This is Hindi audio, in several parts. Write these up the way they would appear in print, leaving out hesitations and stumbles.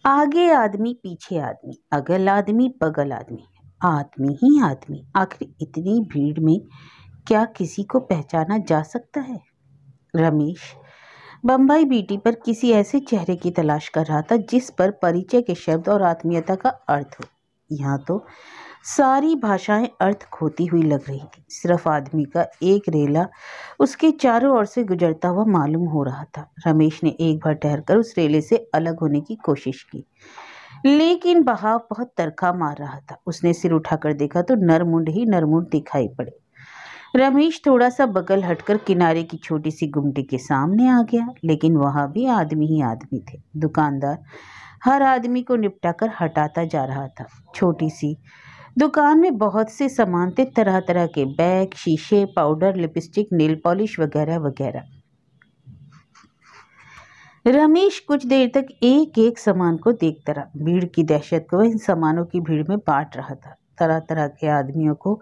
आगे आदमी पीछे आदमी, अगल आदमी बगल आदमी, आदमी ही आदमी। आखिर इतनी भीड़ में क्या किसी को पहचाना जा सकता है? रमेश बम्बई बीटी पर किसी ऐसे चेहरे की तलाश कर रहा था जिस पर परिचय के शब्द और आत्मीयता का अर्थ हो। यहाँ तो सारी भाषाएं अर्थ खोती हुई लग रही थी। सिर्फ आदमी का एक रेला उसके चारों ओर से गुजरता हुआ मालूम हो रहा था। रमेश ने एक बार ठहरकर उस रेले से अलग होने की कोशिश की, लेकिन बहाव बहुत तरखा मार रहा था। उसने सिर उठाकर देखा तो नरमुंड ही नरमुंड दिखाई पड़े। रमेश थोड़ा सा बगल हटकर किनारे की छोटी सी गुमटी के सामने आ गया, लेकिन वहां भी आदमी ही आदमी थे। दुकानदार हर आदमी को निपटाकर हटाता जा रहा था। छोटी सी दुकान में बहुत से सामान थे, तरह तरह के बैग, शीशे, पाउडर, लिपस्टिक, नेल पॉलिश वगैरह वगैरह। रमेश कुछ देर तक एक एक सामान को देखता रहा। भीड़ की दहशत को वह इन सामानों की भीड़ में बांट रहा था। तरह तरह के आदमियों को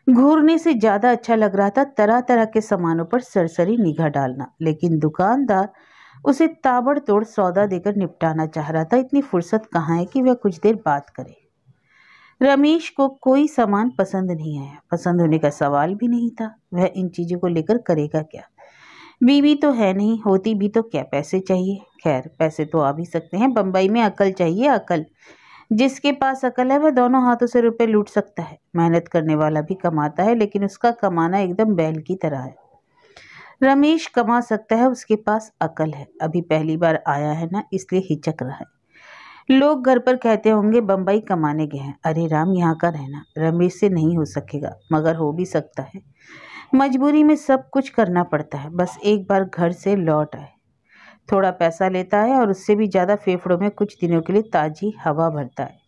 घूरने से ज्यादा अच्छा लग रहा था तरह तरह के सामानों पर सरसरी निगाह डालना। लेकिन दुकानदार उसे ताबड़तोड़ सौदा देकर निपटाना चाह रहा था। इतनी फुर्सत कहाँ है कि वह कुछ देर बात करे। रमेश को कोई सामान पसंद नहीं आया। पसंद होने का सवाल भी नहीं था। वह इन चीजों को लेकर करेगा क्या? बीवी तो है नहीं, होती भी तो क्या पैसे चाहिए। खैर, पैसे तो आ भी सकते हैं। बंबई में अकल चाहिए, अकल। जिसके पास अकल है वह दोनों हाथों से रुपए लूट सकता है। मेहनत करने वाला भी कमाता है, लेकिन उसका कमाना एकदम बैल की तरह है। रमेश कमा सकता है, उसके पास अकल है। अभी पहली बार आया है ना, इसलिए हिचक रहा है। लोग घर पर कहते होंगे बंबई कमाने गए हैं। अरे राम, यहाँ का रहना रमेश से नहीं हो सकेगा, मगर हो भी सकता है। मजबूरी में सब कुछ करना पड़ता है। बस एक बार घर से लौट आए। थोड़ा पैसा लेता है और उससे भी ज़्यादा फेफड़ों में कुछ दिनों के लिए ताज़ी हवा भरता है।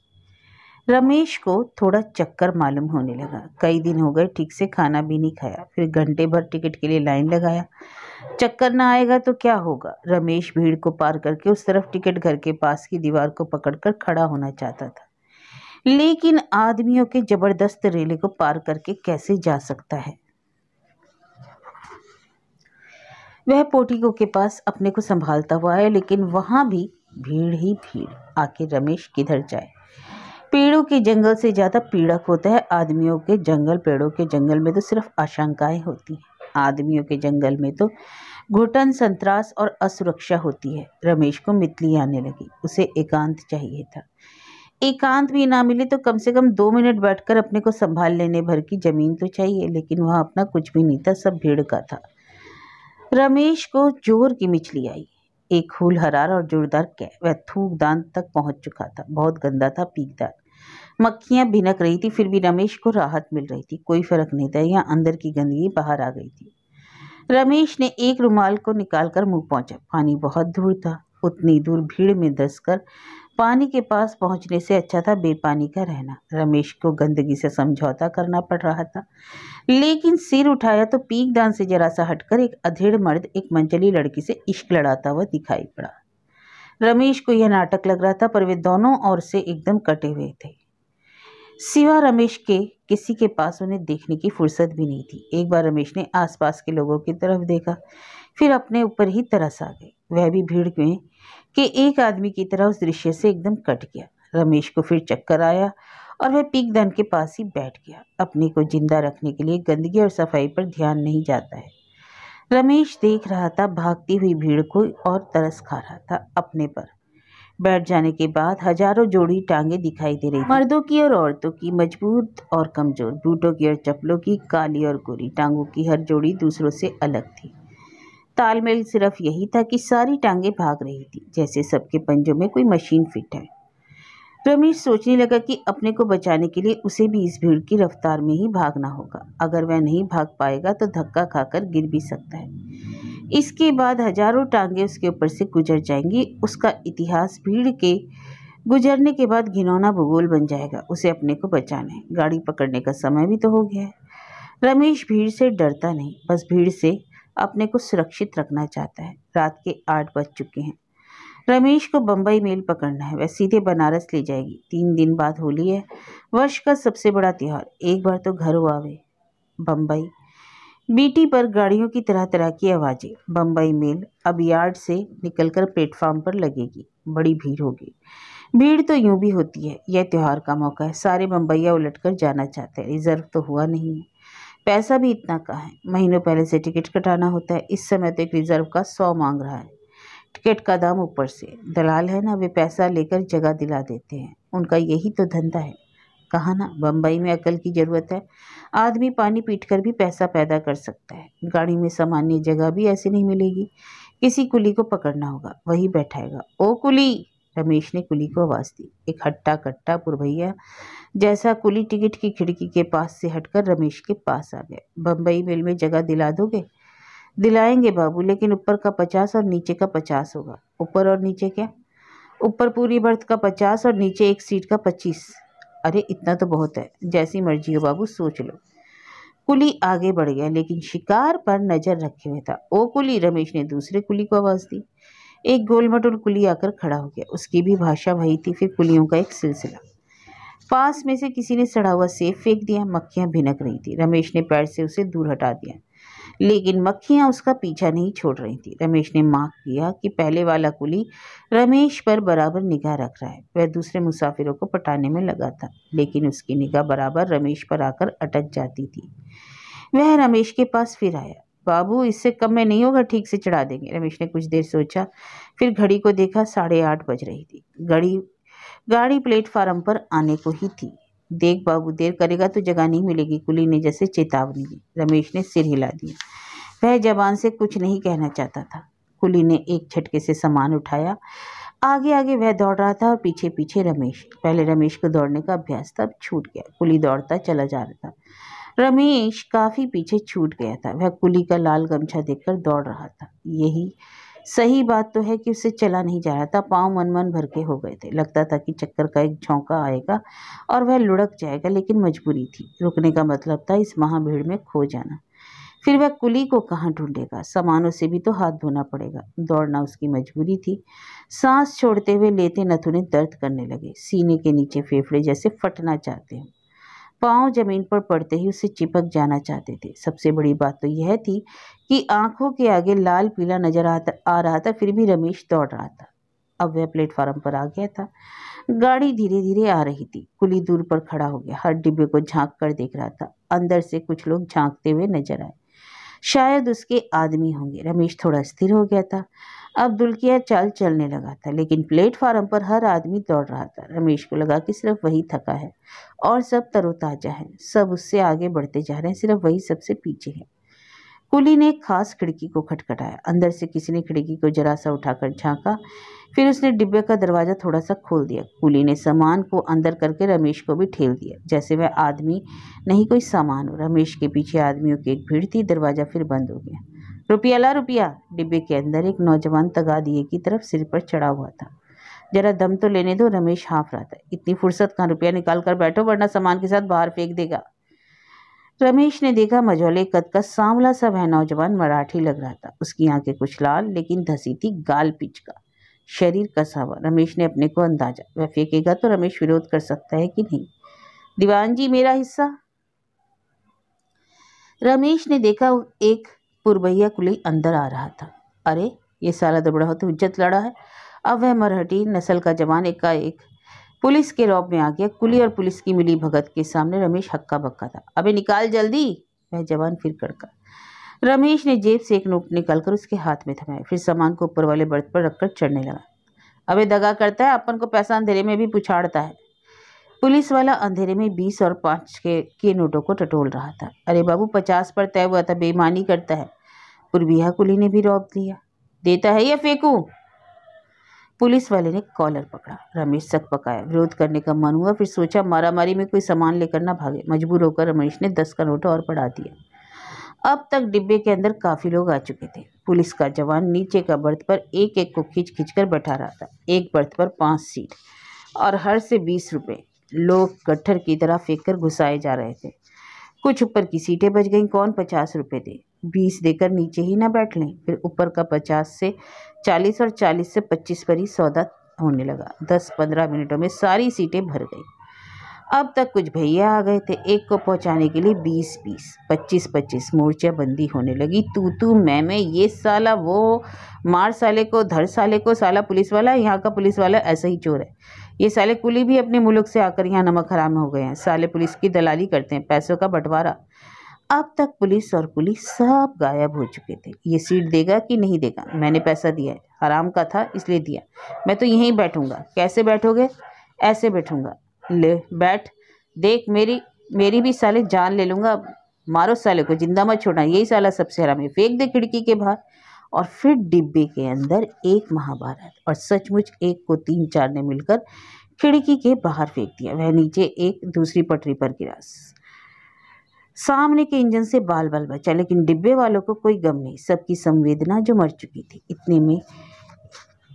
रमेश को थोड़ा चक्कर मालूम होने लगा। कई दिन हो गए ठीक से खाना भी नहीं खाया। फिर घंटे भर टिकट के लिए लाइन लगाया। चक्कर ना आएगा तो क्या होगा? रमेश भीड़ को पार करके उस तरफ टिकट घर के पास की दीवार को पकड़कर खड़ा होना चाहता था, लेकिन आदमियों के जबरदस्त रेले को पार करके कैसे जा सकता है? वह पोर्टिको के पास अपने को संभालता हुआ है, लेकिन वहां भी भीड़ ही भीड़। आखिर रमेश किधर जाए? पेड़ों के जंगल से ज्यादा पीड़क होता है आदमियों के जंगल। पेड़ों के जंगल में तो सिर्फ आशंकाएं होती हैं। आदमियों के जंगल में तो घुटन, संतरास और असुरक्षा होती है। रमेश को मितली आने लगी। उसे एकांत चाहिए था। एकांत भी ना मिले तो कम से कम 2 मिनट बैठकर अपने को संभाल लेने भर की जमीन तो चाहिए, लेकिन वह अपना कुछ भी नहीं था, सब भीड़ का था। रमेश को जोर की मिचली आई। एक खूल हरार और जोरदार कै। वह थूक दांत तक पहुंच चुका था। बहुत गंदा था, पीकदार। मक्खियां भिनक रही थी, फिर भी रमेश को राहत मिल रही थी। कोई फर्क नहीं था, यहाँ अंदर की गंदगी बाहर आ गई थी। रमेश ने एक रुमाल को निकालकर मुंह पहुंचा। पानी बहुत दूर था। उतनी दूर भीड़ में धंसकर पानी के पास पहुंचने से अच्छा था बेपानी का रहना। रमेश को गंदगी से समझौता करना पड़ रहा था, लेकिन सिर उठाया तो पीकदान से जरा सा हटकर एक अधेड़ मर्द एक मंचली लड़की से इश्क लड़ाता हुआ दिखाई पड़ा। रमेश को यह नाटक लग रहा था, पर वे दोनों ओर से एकदम कटे हुए थे। सिवा रमेश के किसी के पास उन्हें देखने की फुर्सत भी नहीं थी। एक बार रमेश ने आसपास के लोगों की तरफ देखा, फिर अपने ऊपर ही तरस आ गई। वह भी भीड़ में के एक आदमी की तरह उस दृश्य से एकदम कट गया। रमेश को फिर चक्कर आया और वह पीकदान के पास ही बैठ गया। अपने को जिंदा रखने के लिए गंदगी और सफाई पर ध्यान नहीं जाता है। रमेश देख रहा था भागती हुई भीड़ को और तरस खा रहा था अपने पर। बैठ जाने के बाद हजारों जोड़ी टांगे दिखाई दे रही थी, मर्दों की और औरतों की, मजबूत और कमजोर, बूटों की और चप्पलों की, काली और गोरी। टांगों की हर जोड़ी दूसरों से अलग थी। तालमेल सिर्फ यही था कि सारी टांगे भाग रही थी, जैसे सबके पंजों में कोई मशीन फिट है। रमेश सोचने लगा कि अपने को बचाने के लिए उसे भी इस भीड़ की रफ्तार में ही भागना होगा। अगर वह नहीं भाग पाएगा तो धक्का खाकर गिर भी सकता है। इसके बाद हजारों टांगे उसके ऊपर से गुजर जाएंगी। उसका इतिहास भीड़ के गुजरने के बाद घिनौना भूगोल बन जाएगा। उसे अपने को बचाना है। गाड़ी पकड़ने का समय भी तो हो गया है। रमेश भीड़ से डरता नहीं, बस भीड़ से अपने को सुरक्षित रखना चाहता है। रात के 8 बज चुके हैं। रमेश को बंबई मेल पकड़ना है। वह सीधे बनारस ले जाएगी। 3 दिन बाद होली है, वर्ष का सबसे बड़ा त्योहार। एक बार तो घर आवे। बंबई बीटी पर गाड़ियों की तरह तरह की आवाजें। बंबई मेल अब यार्ड से निकलकर प्लेटफार्म पर लगेगी। बड़ी भीड़ होगी। भीड़ तो यूं भी होती है, यह त्योहार का मौका है, सारे बम्बैया उलटकर जाना चाहते हैं। रिजर्व तो हुआ नहीं है, पैसा भी इतना कहाँ है, महीनों पहले से टिकट कटाना होता है। इस समय तो एक रिजर्व का 100 मांग रहा है, टिकट का दाम ऊपर से। दलाल है ना, वे पैसा लेकर जगह दिला देते हैं, उनका यही तो धंधा है। कहा ना, बम्बई में अकल की जरूरत है। आदमी पानी पीट कर भी पैसा पैदा कर सकता है। गाड़ी में सामान्य जगह भी ऐसी नहीं मिलेगी, किसी कुली को पकड़ना होगा, वही बैठाएगा। ओ कुली, रमेश ने कुली को आवाज दी। एक हट्टा कट्टा पुरभैया जैसा कुली टिकट की खिड़की के पास से हटकर रमेश के पास आ गया। बम्बई मेल में जगह दिला दोगे? दिलाएंगे बाबू, लेकिन ऊपर का 50 और नीचे का 50 होगा। ऊपर और नीचे क्या? ऊपर पूरी बर्थ का 50 और नीचे एक सीट का 25। अरे इतना तो बहुत है, जैसी मर्जी हो बाबू, सोच लो। कुली आगे बढ़ गया, लेकिन शिकार पर नजर रखे हुए था। ओ कुली, रमेश ने दूसरे कुली को आवाज दी। एक गोलमटोल कुली आकर खड़ा हो गया, उसकी भी भाषा वही थी। फिर कुलियों का एक सिलसिला। पास में से किसी ने सड़ा हुआ सेब फेंक दिया, मक्खियां भिनक रही थी। रमेश ने पैर से उसे दूर हटा दिया, लेकिन मक्खियां उसका पीछा नहीं छोड़ रही थी। रमेश ने मार्क किया कि पहले वाला कुली रमेश पर बराबर निगाह रख रहा है। वह दूसरे मुसाफिरों को पटाने में लगा था, लेकिन उसकी निगाह बराबर रमेश पर आकर अटक जाती थी। वह रमेश के पास फिर आया। बाबू, इससे कम में नहीं होगा, ठीक से चढ़ा देंगे। रमेश ने कुछ देर सोचा, फिर घड़ी को देखा, 8:30 बज रही थी। गाड़ी प्लेटफार्म पर आने को ही थी। देख बाबू, देर करेगा तो जगह नहीं मिलेगी, कुली ने जैसे चेतावनी दी। रमेश ने सिर हिला दिया, वह जबान से कुछ नहीं कहना चाहता था। कुली ने एक झटके से सामान उठाया। आगे आगे वह दौड़ रहा था और पीछे पीछे रमेश। पहले रमेश को दौड़ने का अभ्यास था, अब छूट गया। कुली दौड़ता चला जा रहा था, रमेश काफी पीछे छूट गया था। वह कुली का लाल गमछा देखकर दौड़ रहा था। यही सही बात तो है कि उससे चला नहीं जा रहा था, पाँव मन मन भर के हो गए थे। लगता था कि चक्कर का एक झोंका आएगा और वह लुढ़क जाएगा, लेकिन मजबूरी थी। रुकने का मतलब था इस महाभीड़ में खो जाना। फिर वह कुली को कहाँ ढूंढेगा? सामानों से भी तो हाथ धोना पड़ेगा। दौड़ना उसकी मजबूरी थी। सांस छोड़ते हुए लेते नथुने दर्द करने लगे, सीने के नीचे फेफड़े जैसे फटना चाहते हो। पाँव जमीन पर पड़ते ही उसे चिपक जाना चाहते थे। सबसे बड़ी बात तो यह थी कि आंखों के आगे लाल पीला नजर आ रहा था, फिर भी रमेश दौड़ रहा था। अब वह प्लेटफार्म पर आ गया था। गाड़ी धीरे धीरे आ रही थी। कुली दूर पर खड़ा हो गया, हर डिब्बे को झांक कर देख रहा था। अंदर से कुछ लोग झांकते हुए नजर आए, शायद उसके आदमी होंगे। रमेश थोड़ा स्थिर हो गया था, अब दुल्किया चाल चलने लगा था, लेकिन प्लेटफार्म पर हर आदमी दौड़ रहा था। रमेश को लगा कि सिर्फ वही थका है और सब तरोताजा है। सब उससे आगे बढ़ते जा रहे हैं, सिर्फ वही सबसे पीछे है। कुली ने एक खास खिड़की को खटखटाया। अंदर से किसी ने खिड़की को जरा सा उठाकर झांका, फिर उसने डिब्बे का दरवाजा थोड़ा सा खोल दिया। कुली ने सामान को अंदर करके रमेश को भी ठेल दिया, जैसे वह आदमी नहीं कोई सामान हो। रमेश के पीछे आदमियों की एक भीड़ थी। दरवाजा फिर बंद हो गया। रुपया ला रुपया। डिब्बे के अंदर एक नौजवान तगा दिए की तरफ सिर पर चढ़ा हुआ था। जरा दम तो लेने दो, रमेश हाँफ रहा था। इतनी फुर्सत कहाँ, रुपया निकाल कर बैठो वरना सामान के साथ बाहर फेंक देगा। रमेश ने देखा, मझौले कद का सांवला सा वह नौजवान मराठी लग रहा था। उसकी आंखें कुछ लाल लेकिन धसी थी, गाल पिच का, शरीर कसा हुआ। रमेश ने अपने को अंदाजा, वह फेंकेगा तो रमेश विरोध कर सकता है कि नहीं। दीवान जी, मेरा हिस्सा। रमेश ने देखा, एक पुरबैया कुली अंदर आ रहा था। अरे ये साला दबड़ा हो तो इज्जत लड़ा है। अब वह मराठी नस्ल का जवान एकाएक पुलिस के रौब में आ गया। कुली और पुलिस की मिली भगत के सामने रमेश हक्का बक्का था। अबे निकाल जल्दी, वह जवान फिर कड़का। रमेश ने जेब से एक नोट निकालकर उसके हाथ में थमाया, फिर सामान को ऊपर वाले बर्थ पर रखकर चढ़ने लगा। अबे दगा करता है, अपन को पैसा अंधेरे में भी पुछाड़ता है। पुलिस वाला अंधेरे में 20 और 5 के नोटों को टटोल रहा था। अरे बाबू, 50 पर तय हुआ था, बेईमानी करता है। पुरबिया कुली ने भी रौब दिया। देता है या फेंकूं? पुलिस वाले ने कॉलर पकड़ा। रमेश सक पकाया, विरोध करने का मन हुआ, फिर सोचा मारामारी में कोई सामान लेकर ना भागे। मजबूर होकर रमेश ने 10 का नोट और बढ़ा दिया। अब तक डिब्बे के अंदर काफी लोग आ चुके थे। पुलिस का जवान नीचे का बर्थ पर एक एक को खींच खींच कर बैठा रहा था। एक बर्थ पर 5 सीट और हर से 20 रुपए। लोग गट्ठर की तरह फेंक कर घुसाए जा रहे थे। कुछ ऊपर की सीटें बच गईं। कौन 50 रुपए दे? 20 देकर नीचे ही ना बैठ लें? फिर ऊपर का 50 से 40 और 40 से 25 पर ही सौदा होने लगा। 10-15 मिनटों में सारी सीटें भर गई। अब तक कुछ भैया आ गए थे। एक को पहुंचाने के लिए 20-20, 25-25 मोर्चाबंदी होने लगी। तू मैं, ये साला वो मार साले को, धर साले को, साला पुलिस वाला, यहाँ का पुलिस वाला ऐसा ही चोर है। ये साले कुली भी अपने मुल्क से आकर यहाँ नमक हराम हो गए हैं। साले पुलिस की दलाली करते हैं, पैसों का बंटवारा। अब तक पुलिस और कुली सब गायब हो चुके थे। ये सीट देगा कि नहीं देगा? मैंने पैसा दिया है, हराम का था इसलिए दिया। मैं तो यहीं बैठूंगा। कैसे बैठोगे? ऐसे बैठूंगा। ले बैठ, देख मेरी भी साले जान ले लूंगा। मारो साले को, जिंदा मत छोड़ना। यही साला सबसे हरामी। फेंक दे खिड़की के बाहर। और फिर डिब्बे के अंदर एक महाभारत। और सचमुच एक को 3-4 ने मिलकर खिड़की के बाहर फेंक दिया। वह नीचे एक दूसरी पटरी पर गिरा। सामने के इंजन से बाल बाल बचा, लेकिन डिब्बे वालों को कोई गम नहीं। सबकी संवेदना जो मर चुकी थी। इतने में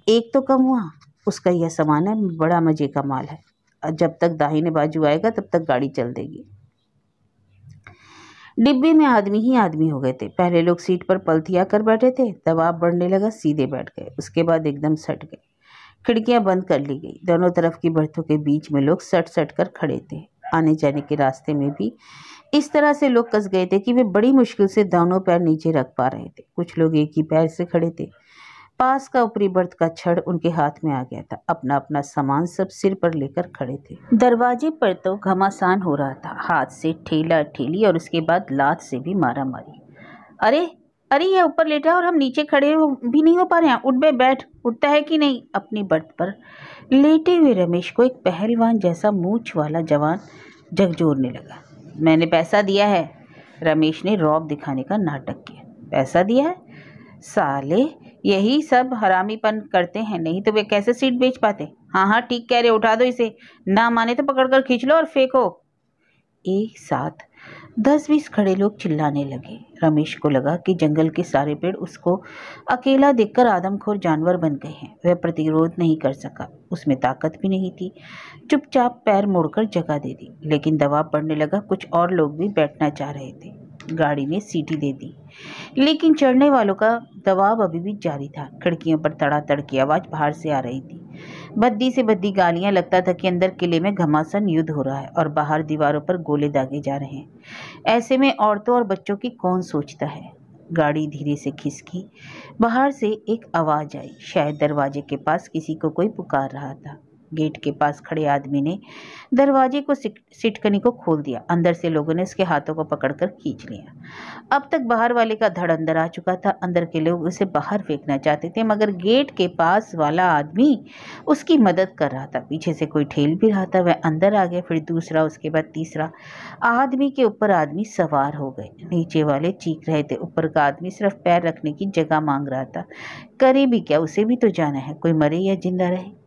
एक तो कम हुआ। उसका यह सामान है, बड़ा मजे का माल है। जब तक दाहिने बाजू आएगा तब तक गाड़ी चल देगी। डिब्बे में आदमी ही आदमी हो गए थे। पहले लोग सीट पर पलथिया कर बैठे थे, दबाव बढ़ने लगा, सीधे बैठ गए। उसके बाद एकदम सट गए। खिड़कियां बंद कर ली गई। दोनों तरफ की बर्थों के बीच में लोग सट सट कर खड़े थे। आने जाने के रास्ते में भी इस तरह से लोग कस गए थे कि वे बड़ी मुश्किल से दोनों पैर नीचे रख पा रहे थे। कुछ लोग एक ही पैर से खड़े थे। पास का ऊपरी बर्थ का छड़ उनके हाथ में आ गया था। अपना अपना सामान सब सिर पर लेकर खड़े थे। दरवाजे पर तो घमासान हो रहा था। हाथ से ठेला ठेली और उसके बाद लात से भी मारा मारी। अरे अरे, ये ऊपर लेटा है और हम नीचे खड़े भी नहीं हो पा रहे हैं। उठ बे, बैठ। उठता है कि नहीं? अपनी बर्थ पर लेटे हुए रमेश को एक पहलवान जैसा मूंछ वाला जवान झकझोरने लगा। मैंने पैसा दिया है। रमेश ने रौब दिखाने का नाटक किया। पैसा दिया है? साले यही सब हरामीपन करते हैं, नहीं तो वे कैसे सीट बेच पाते। हाँ हाँ ठीक कह रहे, उठा दो इसे। ना माने तो पकड़कर खींच लो और फेंको। एक साथ 10-20 खड़े लोग चिल्लाने लगे। रमेश को लगा कि जंगल के सारे पेड़ उसको अकेला देखकर आदमखोर जानवर बन गए हैं। वह प्रतिरोध नहीं कर सका, उसमें ताकत भी नहीं थी। चुपचाप पैर मोड़कर जगह दे दी। लेकिन दबाव बढ़ने लगा। कुछ और लोग भी बैठना चाह रहे थे। गाड़ी ने सीटी दे दी, लेकिन चढ़ने वालों का दबाव अभी भी जारी था। खिड़कियों पर तड़ातड़ की आवाज़ बाहर से आ रही थी। भद्दी से भद्दी गालियां। लगता था कि अंदर किले में घमासान युद्ध हो रहा है और बाहर दीवारों पर गोले दागे जा रहे हैं। ऐसे में औरतों और बच्चों की कौन सोचता है। गाड़ी धीरे से खिसकी। बाहर से एक आवाज़ आई। शायद दरवाजे के पास किसी को कोई पुकार रहा था। गेट के पास खड़े आदमी ने दरवाजे को सिटकनी को खोल दिया। अंदर से लोगों ने उसके हाथों को पकड़कर खींच लिया। अब तक बाहर वाले का धड़ अंदर आ चुका था। अंदर के लोग उसे बाहर फेंकना चाहते थे, मगर गेट के पास वाला आदमी उसकी मदद कर रहा था। पीछे से कोई ठेल भी रहा था। वह अंदर आ गया, फिर दूसरा, उसके बाद तीसरा। आदमी के ऊपर आदमी सवार हो गए। नीचे वाले चीख रहे थे। ऊपर का आदमी सिर्फ पैर रखने की जगह मांग रहा था। करे भी क्या, उसे भी तो जाना है, कोई मरे या जिंदा रहे।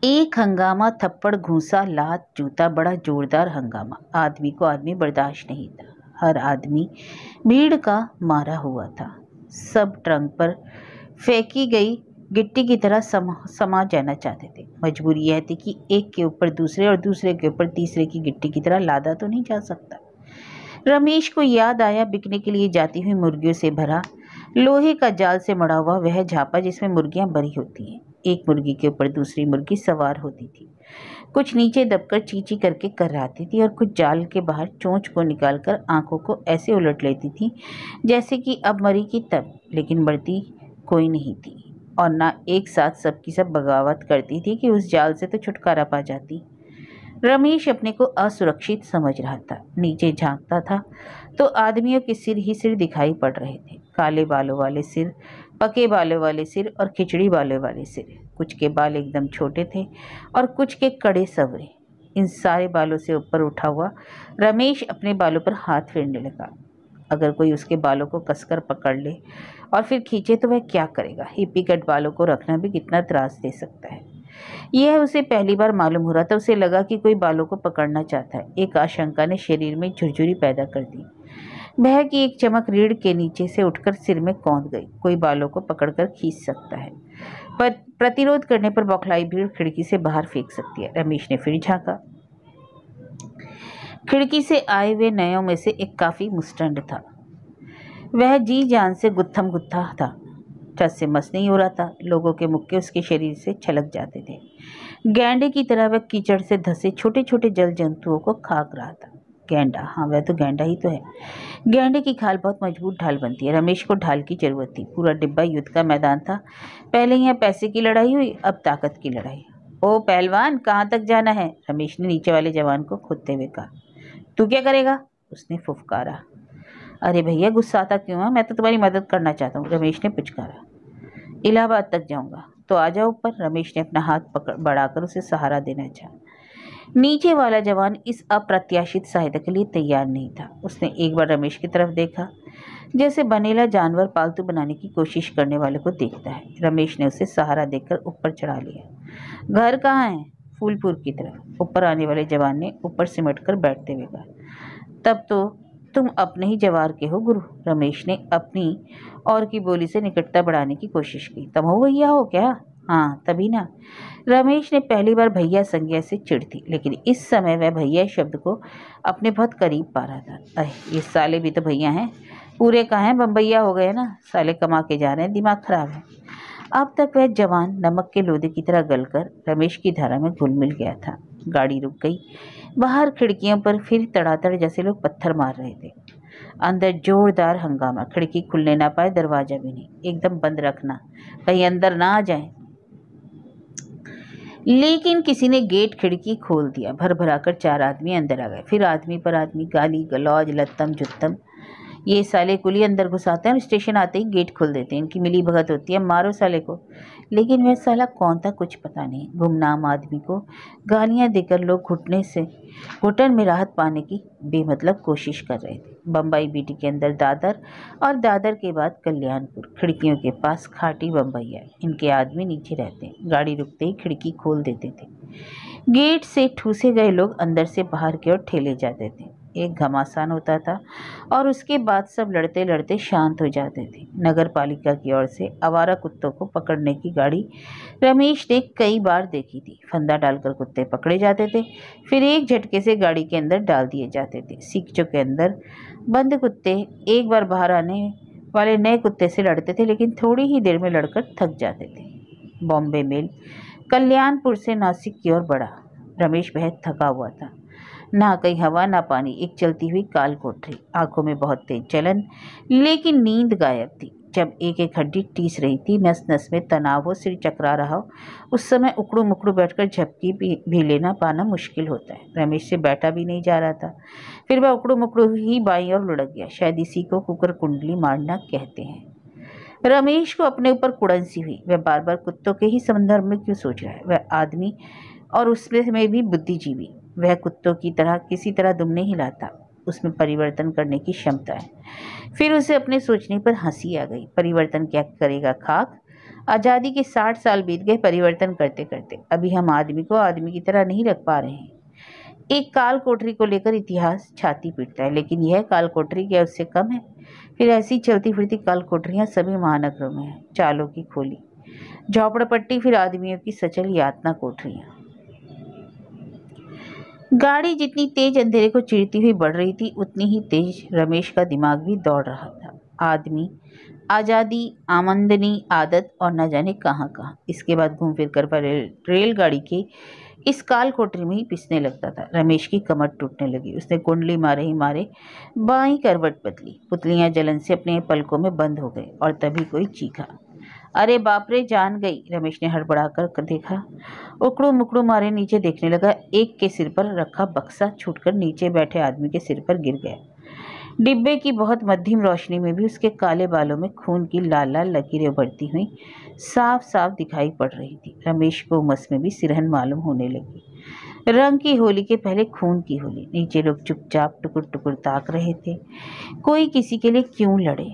एक हंगामा, थप्पड़, घूंसा, लात, जूता, बड़ा जोरदार हंगामा। आदमी को आदमी बर्दाश्त नहीं था। हर आदमी भीड़ का मारा हुआ था। सब ट्रंक पर फेंकी गई गिट्टी की तरह समा जाना चाहते थे। मजबूरी यह थी कि एक के ऊपर दूसरे और दूसरे के ऊपर तीसरे की गिट्टी की तरह लादा तो नहीं जा सकता। रमेश को याद आया बिकने के लिए जाती हुई मुर्गियों से भरा लोहे का जाल से मड़ा हुआ वह झापा जिसमें मुर्गियां बरी होती हैं। एक मुर्गी के ऊपर दूसरी मुर्गी सवार होती थी। कुछ नीचे दबकर चींची करके कर्राती थी और कुछ जाल के बाहर चोंच को निकालकर आंखों को ऐसे उलट लेती थी जैसे कि अब मरी की तब, लेकिन मरती कोई नहीं थी। और ना एक साथ सबकी सब बगावत करती थी कि उस जाल से तो छुटकारा पा जाती। रमेश अपने को असुरक्षित समझ रहा था। नीचे झांकता था तो आदमियों के सिर ही सिर दिखाई पड़ रहे थे। काले बालों वाले सिर, पके बालों वाले सिर और खिचड़ी बालों वाले सिर। कुछ के बाल एकदम छोटे थे और कुछ के कड़े सवरे। इन सारे बालों से ऊपर उठा हुआ रमेश अपने बालों पर हाथ फेरने लगा। अगर कोई उसके बालों को कसकर पकड़ ले और फिर खींचे तो वह क्या करेगा। हिप्पी कट बालों को रखना भी कितना त्रास दे सकता है। यह उसे पहली बार मालूम हो रहा था। उसे लगा कि कोई बालों को पकड़ना चाहता है। एक आशंका ने शरीर में झुरझुरी पैदा कर दी। भय की एक चमक रीढ़ के नीचे से उठकर सिर में कौंध गई। कोई बालों को पकड़कर खींच सकता है, पर प्रतिरोध करने पर बौखलाई भीड़ खिड़की से बाहर फेंक सकती है। रमेश ने फिर झांका। खिड़की से आए हुए नयों में से एक काफी मुस्टंड था। वह जी जान से गुत्थम गुत्था था। छत से मस नहीं हो रहा था। लोगों के मुक्के उसके शरीर से छलक जाते थे। गैंडे की तरह वह कीचड़ से धसे छोटे छोटे जल जंतुओं को खाक रहा था। गैंडा, हाँ वह तो गैंडा ही तो है। गैंडे की खाल बहुत मजबूत ढाल बनती है। रमेश को ढाल की जरूरत थी। पूरा डिब्बा युद्ध का मैदान था। पहले यहाँ पैसे की लड़ाई हुई, अब ताकत की लड़ाई। ओ पहलवान, कहाँ तक जाना है? रमेश ने नीचे वाले जवान को खोदते हुए कहा। तू क्या करेगा? उसने फुफकारा। अरे भैया, गुस्साता क्यों है? मैं तो तुम्हारी मदद करना चाहता हूँ, रमेश ने पुचकारा। इलाहाबाद तक जाऊंगा तो आ जाओ ऊपर। रमेश ने अपना हाथ पकड़ बढ़ाकर उसे सहारा देना चाहा। नीचे वाला जवान इस अप्रत्याशित सहायता के लिए तैयार नहीं था। उसने एक बार रमेश की तरफ देखा, जैसे बनेला जानवर पालतू बनाने की कोशिश करने वाले को देखता है। रमेश ने उसे सहारा देकर ऊपर चढ़ा लिया। घर कहाँ है? फूलपुर की तरफ। ऊपर आने वाले जवान ने ऊपर सिमट कर बैठते हुए कहा। तब तो तुम अपने ही जवार के हो गुरु। रमेश ने अपनी और की बोली से निकटता बढ़ाने की कोशिश की। तुम हो भैया हो क्या? हाँ तभी ना। रमेश ने पहली बार भैया संज्ञा से चिढ़ थी, लेकिन इस समय वह भैया शब्द को अपने बहुत करीब पा रहा था। अरे ये साले भी तो भैया हैं। पूरे कहाँ हैं, बम्बैया हो गए ना। साले कमा के जा रहे हैं, दिमाग खराब है। अब तक वह जवान नमक के लोदे की तरह गलकर रमेश की धारा में घुल मिल गया था। गाड़ी रुक गई। बाहर खिड़कियों पर फिर तड़ातड़ जैसे लोग पत्थर मार रहे थे। अंदर जोरदार हंगामा। खिड़की खुलने ना पाए, दरवाजा भी नहीं। एकदम बंद रखना, कहीं अंदर ना आ जाए। लेकिन किसी ने गेट खिड़की खोल दिया। भर भरा कर 4 आदमी अंदर आ गए। फिर आदमी पर आदमी, गाली गलौज, लत्तम जुत्तम। ये साले कुली अंदर घुसाते हैं और स्टेशन आते ही गेट खोल देते हैं। इनकी मिली भगत होती है, मारो साले को। लेकिन वह साला कौन था कुछ पता नहीं। गुमनाम आदमी को गालियां देकर लोग घुटन में राहत पाने की बेमतलब कोशिश कर रहे थे। बम्बई बीटी के अंदर दादर और दादर के बाद कल्याणपुर। खिड़कियों के पास खाटी बम्बैया। इनके आदमी नीचे रहते, गाड़ी रुकते ही खिड़की खोल देते थे। गेट से ठूसे गए लोग अंदर से बाहर की ओर ठेले जाते थे। एक घमासान होता था और उसके बाद सब लड़ते लड़ते शांत हो जाते थे। नगर पालिका की ओर से आवारा कुत्तों को पकड़ने की गाड़ी रमेश ने कई बार देखी थी। फंदा डालकर कुत्ते पकड़े जाते थे, फिर एक झटके से गाड़ी के अंदर डाल दिए जाते थे। सीखचों के अंदर बंद कुत्ते एक बार बाहर आने वाले नए कुत्ते से लड़ते थे, लेकिन थोड़ी ही देर में लड़कर थक जाते थे। बॉम्बे मेल कल्याणपुर से नासिक की ओर बढ़ा। रमेश बेहद थका हुआ था। ना कहीं हवा ना पानी, एक चलती हुई काल कोठरी। आंखों में बहुत तेज जलन, लेकिन नींद गायब थी। जब एक एक हड्डी टीस रही थी, नस नस में तनाव हो, सिर चकरा रहा हो, उस समय उकड़ू मुकड़ू बैठकर झपकी भी लेना पाना मुश्किल होता है। रमेश से बैठा भी नहीं जा रहा था। फिर वह उकड़ू मुकड़ू ही बाईं ओर लुढ़क गया। शायद इसी को कुकर कुंडली मारना कहते हैं। रमेश को अपने ऊपर कुड़न सी हुई। वह बार बार कुत्तों के ही संदर्भ में क्यों सोच रहा है? वह आदमी और उसमें भी बुद्धिजीवी। वह कुत्तों की तरह किसी तरह दुम नहीं हिलाता। उसमें परिवर्तन करने की क्षमता है। फिर उसे अपने सोचने पर हंसी आ गई। परिवर्तन क्या करेगा खाक? आज़ादी के 60 साल बीत गए परिवर्तन करते करते। अभी हम आदमी को आदमी की तरह नहीं रख पा रहे हैं। एक काल कोठरी को लेकर इतिहास छाती पीटता है, लेकिन यह काल कोठरी क्या उससे कम है? फिर ऐसी चलती फिरती काल कोठरियाँ सभी महानगरों में हैं। चालों की खोली झोपड़पट्टी, फिर आदमियों की सचल यातना कोठरियाँ। गाड़ी जितनी तेज अंधेरे को चीरती हुई बढ़ रही थी, उतनी ही तेज रमेश का दिमाग भी दौड़ रहा था। आदमी, आज़ादी, आमदनी, आदत और न जाने कहाँ कहाँ। इसके बाद घूम फिर कर रेलगाड़ी के इस काल कोठरी में ही पिसने लगता था। रमेश की कमर टूटने लगी। उसने कुंडली मारे ही मारे बाईं करवट बदली। पुतलियां जलन से अपने पलकों में बंद हो गई और तभी कोई चीखा। अरे बाप रे, जान गई। रमेश ने हड़बड़ा कर देखा। उकड़ू मुकड़ू मारे नीचे देखने लगा। एक के सिर पर रखा बक्सा छूटकर नीचे बैठे आदमी के सिर पर गिर गया। डिब्बे की बहुत मध्यम रोशनी में भी उसके काले बालों में खून की लाल लाल लकीरें उभरती हुई साफ साफ दिखाई पड़ रही थी। रमेश को उमस में भी सिरहन मालूम होने लगी। रंग की होली के पहले खून की होली। नीचे लोग चुपचाप टुकुर टुकुर ताक रहे थे। कोई किसी के लिए क्यों लड़े?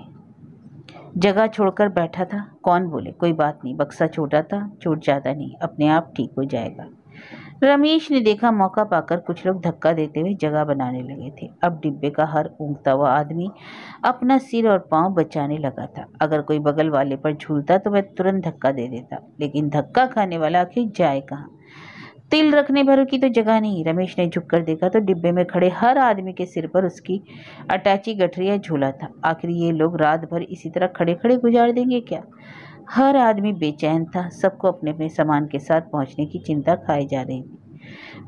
जगह छोड़कर बैठा था। कौन बोले कोई बात नहीं, बक्सा छोटा था, चोट ज़्यादा नहीं, अपने आप ठीक हो जाएगा। रमेश ने देखा मौका पाकर कुछ लोग धक्का देते हुए जगह बनाने लगे थे। अब डिब्बे का हर ऊँघता हुआ आदमी अपना सिर और पांव बचाने लगा था। अगर कोई बगल वाले पर झूलता तो वह तुरंत धक्का दे देता, लेकिन धक्का खाने वाला आखिर जाए कहाँ? तिल रखने भर की तो जगह नहीं। रमेश ने झुककर देखा तो डिब्बे में खड़े हर आदमी के सिर पर उसकी अटैची गठरिया झूला था। आखिर ये लोग रात भर इसी तरह खड़े खड़े गुजार देंगे क्या? हर आदमी बेचैन था, सबको अपने अपने सामान के साथ पहुंचने की चिंता खाई जा रही थी।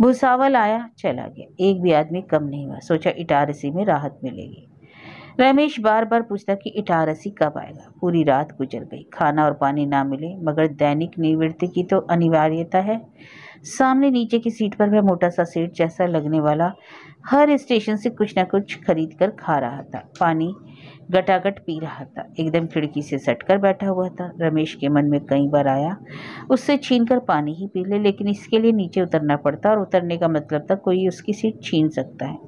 भूसावल आया चला गया, एक भी आदमी कम नहीं हुआ। सोचा इटारसी में राहत मिलेगी। रमेश बार बार पूछता कि इटारसी कब आएगा। पूरी रात गुजर गई, खाना और पानी ना मिले, मगर दैनिक निवृत्ति की तो अनिवार्यता है। सामने नीचे की सीट पर वह मोटा सा सेठ जैसा लगने वाला हर स्टेशन से कुछ न कुछ खरीद कर खा रहा था, पानी गटागट पी रहा था, एकदम खिड़की से सटकर बैठा हुआ था। रमेश के मन में कई बार आया उससे छीनकर पानी ही पी ले, लेकिन इसके लिए नीचे उतरना पड़ता और उतरने का मतलब था कोई उसकी सीट छीन सकता है।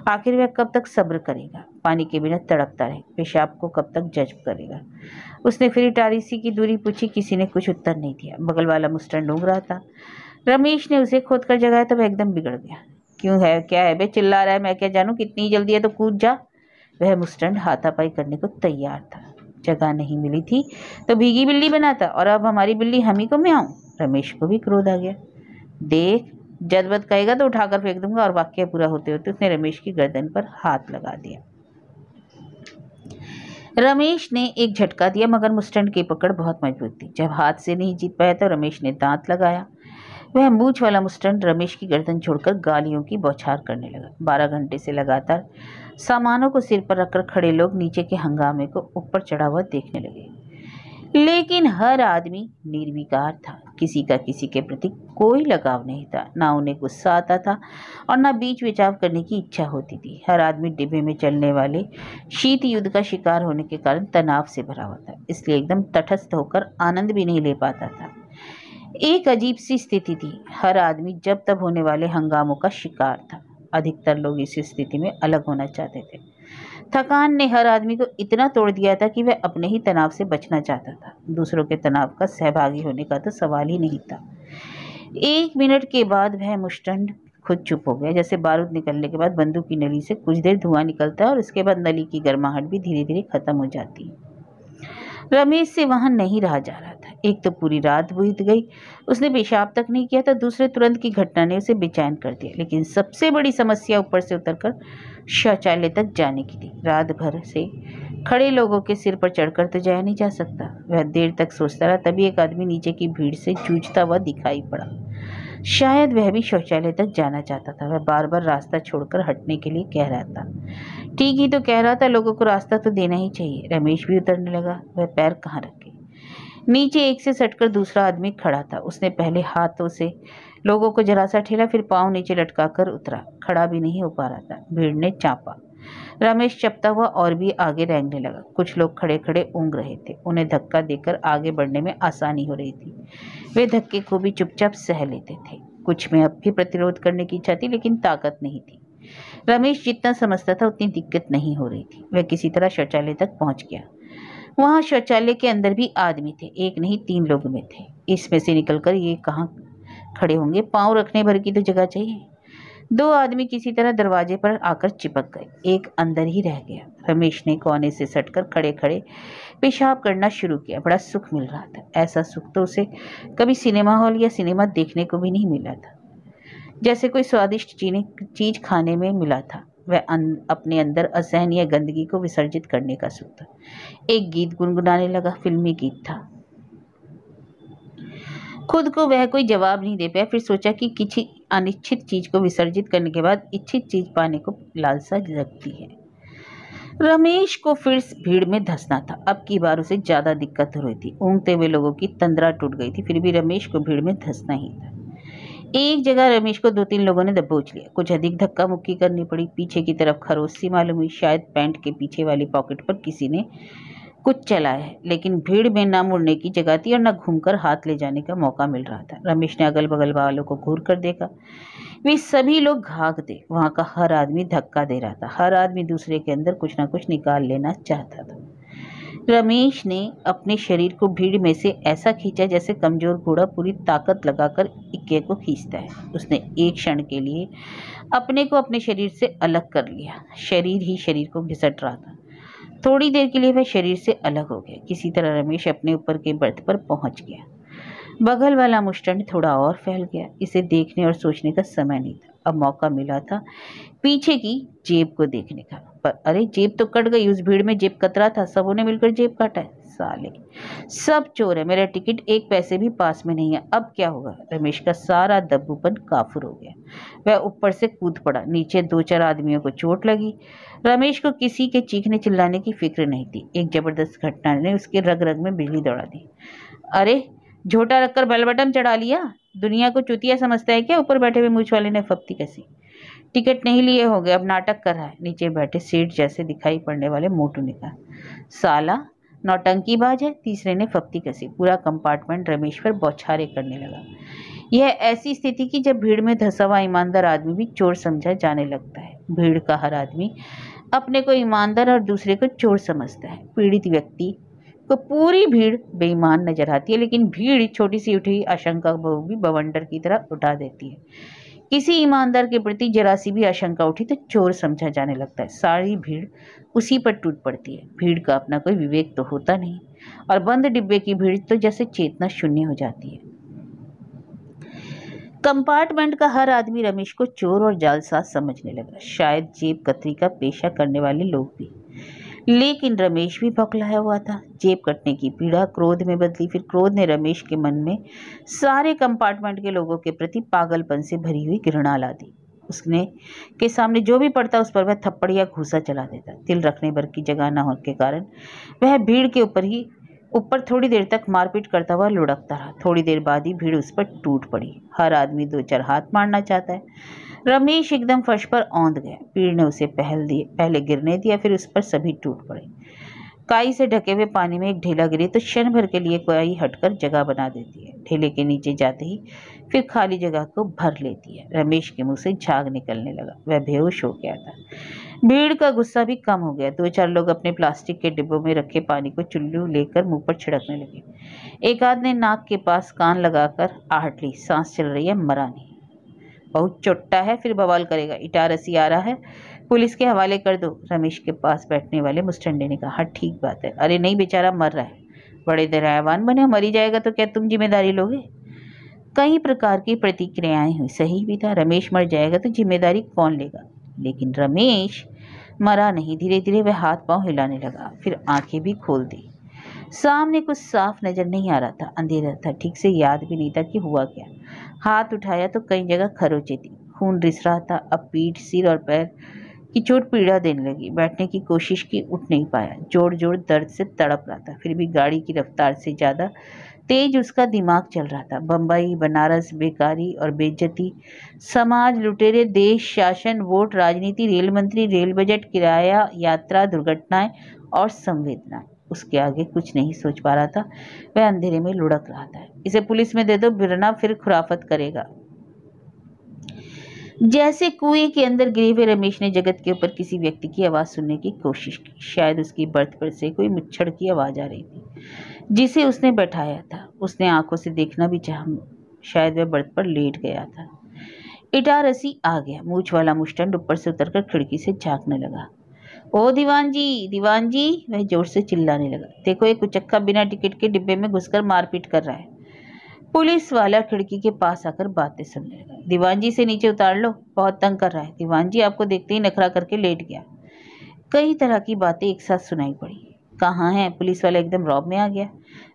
आखिर वह कब तक सब्र करेगा, पानी के बिना तड़पता रहे, पेशाब को कब तक जज्ब करेगा। उसने फिर इटारसी की दूरी पूछी, किसी ने कुछ उत्तर नहीं दिया। बगल वाला मुस्टन ढूंढ रहा था। रमेश ने उसे खोद कर जगाया तो वह एकदम बिगड़ गया। क्यों है, क्या है बे, चिल्ला रहा है, मैं क्या जानूं, कितनी जल्दी है तो कूद जा। वह मुस्टंड हाथापाई करने को तैयार था। जगह नहीं मिली थी तो भीगी बिल्ली बनाता, और अब हमारी बिल्ली हम ही को मैं आऊं। रमेश को भी क्रोध आ गया। देख, जदबद कहेगा तो उठाकर फेंक दूंगा। और वाक्य पूरा होते होते उसने रमेश की गर्दन पर हाथ लगा दिया। रमेश ने एक झटका दिया, मगर मुस्टंड की पकड़ बहुत मजबूत थी। जब हाथ से नहीं जीत पाया तो रमेश ने दांत लगाया। वह मूंछ वाला मुस्टंड रमेश की गर्दन छोड़कर गालियों की बौछार करने लगा। 12 घंटे से लगातार सामानों को सिर पर रखकर खड़े लोग नीचे के हंगामे को ऊपर चढ़ा हुआ देखने लगे, लेकिन हर आदमी निर्विकार था। किसी का किसी के प्रति कोई लगाव नहीं था, ना उन्हें गुस्सा आता था और ना बीच विचार करने की इच्छा होती थी। हर आदमी डिब्बे में चलने वाले शीत युद्ध का शिकार होने के कारण तनाव से भरा हुआ था, इसलिए एकदम तटस्थ होकर आनंद भी नहीं ले पाता था। एक अजीब सी स्थिति थी, हर आदमी जब तब होने वाले हंगामों का शिकार था। अधिकतर लोग इस स्थिति में अलग होना चाहते थे। थकान ने हर आदमी को इतना तोड़ दिया था कि वह अपने ही तनाव से बचना चाहता था, दूसरों के तनाव का सहभागी होने का तो सवाल ही नहीं था। 1 मिनट के बाद वह मुस्टंड खुद चुप हो गया। जैसे बारूद निकलने के बाद बंदूक की नली से कुछ देर धुआं निकलता है और उसके बाद नली की गर्माहट भी धीरे धीरे खत्म हो जाती है। रमेश से वहां नहीं रहा जा रहा था। एक तो पूरी रात बीत गई, उसने पेशाब तक नहीं किया था, दूसरे तुरंत की घटना ने उसे बेचैन कर दिया। लेकिन सबसे बड़ी समस्या ऊपर से उतरकर शौचालय तक जाने की थी। रात भर से खड़े लोगों के सिर पर चढ़कर तो जाया नहीं जा सकता। वह देर तक सोचता रहा, तभी एक आदमी नीचे की भीड़ से जूझता हुआ दिखाई पड़ा। शायद वह भी शौचालय तक जाना चाहता था। वह बार बार रास्ता छोड़कर हटने के लिए कह रहा था। ठीक ही तो कह रहा था, लोगों को रास्ता तो देना ही चाहिए। रमेश भी उतरने लगा। वह पैर कहाँ रखे, नीचे एक से सटकर दूसरा आदमी खड़ा था। उसने पहले हाथों से लोगों को जरा सा ठेला, फिर पांव नीचे लटकाकर उतरा। खड़ा भी नहीं हो पा रहा था। भीड़ ने चापा। रमेश चपता हुआ और भी आगे रेंगने लगा। कुछ लोग खड़े खड़े ऊँग रहे थे, उन्हें धक्का देकर आगे बढ़ने में आसानी हो रही थी। वे धक्के को भी चुपचाप सह लेते थे। कुछ में अब भी प्रतिरोध करने की इच्छा थी, लेकिन ताकत नहीं थी। रमेश जितना समझता था उतनी दिक्कत नहीं हो रही थी। वह किसी तरह शौचालय तक पहुंच गया। वहां शौचालय के अंदर भी आदमी थे, एक नहीं 3 लोग में थे। इसमें से निकलकर ये कहाँ खड़े होंगे, पांव रखने भर की तो जगह चाहिए। 2 आदमी किसी तरह दरवाजे पर आकर चिपक गए, एक अंदर ही रह गया। रमेश ने कोने से सटकर खड़े खड़े पेशाब करना शुरू किया। बड़ा सुख मिल रहा था। ऐसा सुख तो उसे कभी सिनेमा हॉल या सिनेमा देखने को भी नहीं मिला था। जैसे कोई स्वादिष्ट चीज खाने में मिला था। वह अपने अंदर असहनीय गंदगी को विसर्जित करने का सुख था। एक गीत गुनगुनाने लगा, फिल्मी गीत था। खुद को वह कोई जवाब नहीं दे पाया। फिर सोचा कि किसी अनिश्चित चीज को विसर्जित करने के बाद इच्छित चीज पाने को लालसा लगती है। रमेश को फिर भीड़ में धंसना था। अब की बार उसे ज्यादा दिक्कत हो रही थी। ऊँघते हुए लोगों की तंद्रा टूट गई थी, फिर भी रमेश को भीड़ में धंसना ही था। एक जगह रमेश को 2-3 लोगों ने दबोच लिया। कुछ अधिक धक्का मुक्की करनी पड़ी। पीछे की तरफ खरोच सी मालूम हुई। शायद पैंट के पीछे वाली पॉकेट पर किसी ने कुछ चलाया है, लेकिन भीड़ में ना मुड़ने की जगह थी और ना घूमकर हाथ ले जाने का मौका मिल रहा था। रमेश ने अगल बगल वालों को घूर कर देखा। वे सभी लोग घाघ थे। वहां का हर आदमी धक्का दे रहा था। हर आदमी दूसरे के अंदर कुछ ना कुछ निकाल लेना चाहता था। रमेश ने अपने शरीर को भीड़ में से ऐसा खींचा जैसे कमजोर घोड़ा पूरी ताकत लगाकर इक्के को खींचता है। उसने एक क्षण के लिए अपने को अपने शरीर से अलग कर लिया। शरीर ही शरीर को घिसट रहा था। थोड़ी देर के लिए वह शरीर से अलग हो गया। किसी तरह रमेश अपने ऊपर के बर्थ पर पहुंच गया। बगल वाला मुस्टंड थोड़ा और फैल गया। इसे देखने और सोचने का समय नहीं था। अब मौका मिला था पीछे की जेब को देखने का, पर अरे जेब तो कट गई। उस भीड़ में जेब कतरा था, सबों ने मिलकर जेब काटा है। साले सब चोर है, मेरा टिकट एक पैसे भी पास में नहीं है, अब क्या होगा। रमेश का सारा दब्बूपन काफुर हो गया। वह ऊपर से कूद पड़ा। नीचे 2-4 आदमियों को चोट लगी। रमेश को किसी के चीखने चिल्लाने की फिक्र नहीं थी। एक जबरदस्त घटना ने उसके रग रग में बिजली दौड़ा दी। अरे झोटा रखकर बेल बटन चढ़ा लिया, दुनिया को चुतिया समझता है क्या। ऊपर बैठे हुए मूछ वाले ने फप्ती कसी। टिकट नहीं लिए हो गए, अब नाटक कर रहा है। नीचे बैठे सेठ जैसे दिखाई पड़ने वाले मोटू ने कहा। साला नौटंकीबाज है, तीसरे ने फप्ती कसी। पूरा कंपार्टमेंट रमेश पर बौछारें करने लगा। यह ऐसी स्थिति की जब भीड़ में धंसा हुआ ईमानदार आदमी भी चोर समझा जाने लगता है। भीड़ का हर आदमी अपने को ईमानदार और दूसरे को चोर समझता है। पीड़ित व्यक्ति को पूरी भीड़ बेईमान नजर आती है, लेकिन भीड़ छोटी सी उठी आशंका को भी बवंडर की तरह उठा देती है। किसी ईमानदार के प्रति जरा सी भी आशंका उठी तो चोर समझा जाने लगता है। सारी भीड़ उसी पर टूट पड़ती है। भीड़ का अपना कोई विवेक तो होता नहीं, और बंद डिब्बे की भीड़ तो जैसे चेतना शून्य हो जाती है। कंपार्टमेंट का हर आदमी रमेश को चोर और जालसाज समझने लगा, शायद जेब कतरी का पेशा करने वाले लोग भी। लेकिन रमेश भी बौखलाया हुआ था। जेब कटने की पीड़ा क्रोध में बदली, फिर क्रोध ने रमेश के मन में सारे कंपार्टमेंट के लोगों के प्रति पागलपन से भरी हुई घृणा ला दी। उसने के सामने जो भी पड़ता उस पर वह थप्पड़ या घूसा चला देता। तिल रखने भर की जगह न होने के कारण वह भीड़ के ऊपर थोड़ी देर तक मारपीट करता हुआ लुढ़कता रहा। थोड़ी देर बाद ही भीड़ उस पर टूट पड़ी। हर आदमी 2-4 हाथ मारना चाहता है। रमेश एकदम फर्श पर औंध गया। भीड़ ने उसे पहले गिरने दिया, फिर उस पर सभी टूट पड़े। काई से ढके हुए पानी में एक ढेला गिरे तो क्षण भर के लिए काई हटकर जगह बना देती है। ढेले के नीचे जाते ही फिर खाली जगह को भर लेती है। रमेश के मुंह से झाग निकलने लगा, वह बेहोश हो गया था। भीड़ का गुस्सा भी कम हो गया। 2-4 लोग अपने प्लास्टिक के डिब्बों में रखे पानी को चुल्लू लेकर मुंह पर छिड़कने लगे। एक आदमी ने नाक के पास कान लगाकर आहट ली, सांस चल रही है, मरा नहीं। बहुत चोट्टा है, फिर बवाल करेगा। इटारसी आ रहा है, पुलिस के हवाले कर दो, रमेश के पास बैठने वाले मुस्टंडे ने कहा। हाँ ठीक बात है। अरे नहीं, बेचारा मर रहा है, बड़े दयावान बने, मरी जाएगा तो क्या तुम जिम्मेदारी लोगे। कई प्रकार की प्रतिक्रियाएं हुई। सही भी था, रमेश मर जाएगा तो जिम्मेदारी कौन लेगा। लेकिन रमेश मरा नहीं। धीरे धीरे वह हाथ पांव हिलाने लगा, फिर आंखें भी खोल दी। सामने कुछ साफ नजर नहीं आ रहा था, अंधेरा था, ठीक से याद भी नहीं था कि हुआ क्या। हाथ उठाया तो कई जगह खरोंचे थी, खून रिस रहा था। अब पीठ, सिर और पैर की चोट पीड़ा देने लगी। बैठने की कोशिश की, उठ नहीं पाया। जोर जोर दर्द से तड़प रहा था। फिर भी गाड़ी की रफ्तार से ज्यादा तेज उसका दिमाग चल रहा था। बम्बई, बनारस, बेकारी और बेइज्जती, समाज, लुटेरे, देश शासन, वोट, राजनीति, रेल मंत्री, रेल बजट, किराया, यात्रा, दुर्घटनाएं और संवेदना। उसके आगे कुछ नहीं सोच पा रहा था। वह अंधेरे में लुढ़क रहा था। इसे पुलिस में दे दो, बिरना फिर खुराफत करेगा। जैसे कुएं के अंदर गिरे हुए रमेश ने जगत के ऊपर किसी व्यक्ति की आवाज सुनने की कोशिश की। शायद उसकी बर्थ पर से कोई मुच्छड़ की आवाज आ रही थी, जिसे उसने बैठाया था। उसने आंखों से देखना भी चाहा, शायद वह बर्थ पर लेट गया था। इटारसी आ गया। मूछ वाला मुस्टंड ऊपर से उतरकर खिड़की से झांकने लगा। ओ दीवान जी, दीवान जी, वह जोर से चिल्लाने लगा। देखो, एक कुचक्का बिना टिकट के डिब्बे में घुसकर मारपीट कर रहा है। पुलिस वाला खिड़की के पास आकर बातें सुनने लगा। दीवान जी से नीचे उतार लो, बहुत तंग कर रहा है। दीवान जी आपको देखते ही नखरा करके लेट गया। कई तरह की बातें एक साथ सुनाई पड़ी। कहाँ है? पुलिस वाला एकदम रौब में आ गया।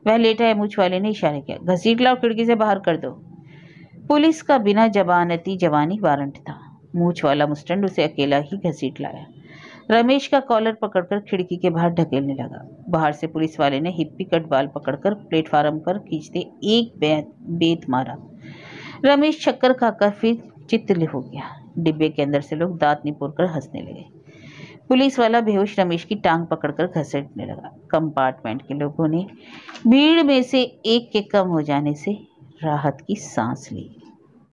वह लेटा है, मूछ वाले ने इशारा किया। घसीट लाओ, खिड़की से बाहर कर दो। पुलिस का बिना जबानती जवानी वारंट था। मूछ वाला मुस्टंड उसे अकेला ही घसीट लाया। रमेश का कॉलर पकड़कर खिड़की के बाहर ढकेलने लगा। बाहर से पुलिस वाले ने हिप्पी कट बाल पकड़कर प्लेटफार्म पर खींचते एक बेत मारा। रमेश चक्कर खाकर फिर चित्त हो गया। डिब्बे के अंदर से लोग दांत निपोरकर हंसने लगे। पुलिस वाला बेहोश रमेश की टांग पकड़कर घसीटने लगा। कंपार्टमेंट के लोगों ने भीड़ में से एक के कम हो जाने से राहत की सांस ली।